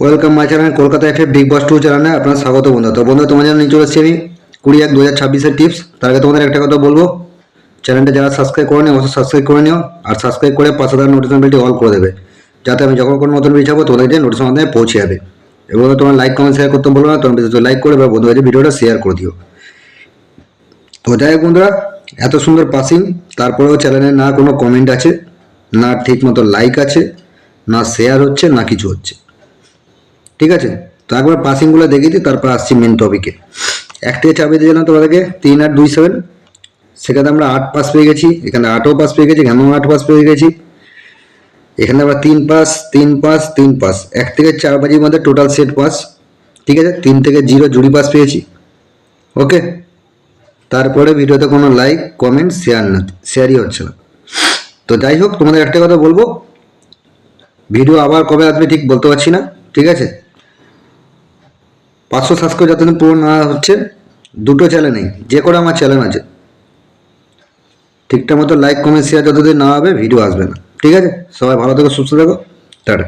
Welcome my channel Kolkata FA Bigg Boss 2 চ্যানেলে আপনার স্বাগত বন্ধু। তো বন্ধু তোমাদের জন্য নিয়ে চলে এসেছি আমি 20/1/2026 টিপস। তার আগে তোমাদের একটা কথা বলবো, চ্যানেলটা যারা সাবস্ক্রাইব করেনি অবশ্যই সাবস্ক্রাইব করে নিও, আর সাবস্ক্রাইব করে পাশে থাকা নোটিফিকেশন বেলটি অল করে দেবে, যাতে আমি যখন কোনো নতুন ভিডিও ছাড়বো তোমাদের নোটিফিকেশন মাধ্যমে পৌঁছে যাবে। এবং তোমার লাইক কমেন্ট শেয়ার করতে বলবো না, তোমরা বিশেষ লাইক করে বা বন্ধুদের ভিডিওটা শেয়ার করে দিও। তো যাই হোক বন্ধুরা, এত সুন্দর পাসিং, তারপরেও চ্যানেলে না কোনো কমেন্ট আছে, না ঠিক মতো লাইক আছে, না শেয়ার হচ্ছে, না কিছু হচ্ছে। ঠিক আছে, তো একবার পাসিংগুলো দেখিয়ে দিই, তারপর আসছি মেন টপিকে। 1 থেকে চাপিয়ে দিয়েছিলাম তোমাদেরকে 3 8 2 7, সেখানে আমরা 8 পাস পেয়ে গেছি, এখানে 8ও পাস পেয়ে গেছি, এখানেও 8 পাস পেয়ে গেছি, এখানে আমরা 3 পাস 3 পাস 3 পাস, 1 থেকে 4 বাজির মধ্যে টোটাল সেট পাস। ঠিক আছে, 3 থেকে 0 জুড়ি পাস পেয়েছি। ওকে, তারপরে ভিডিওতে কোনো লাইক কমেন্ট শেয়ারই হচ্ছে না। তো যাই হোক, তোমাদের একটা কথা বলবো, ভিডিও আবার কবে আসবে ঠিক বলতে পারছি না। ঠিক আছে, 500 সাবস্ক্রাইব যতদিন পুরো না হচ্ছে, দুটো চ্যানেল নেই, যে করে আমার চ্যানেল আছে, ঠিকঠাক মতো লাইক কমেন্ট শেয়ার যতদিন না হবে ভিডিও আসবে না। ঠিক আছে, সবাই ভালো থেকো, সুস্থ থেকো, টাটা।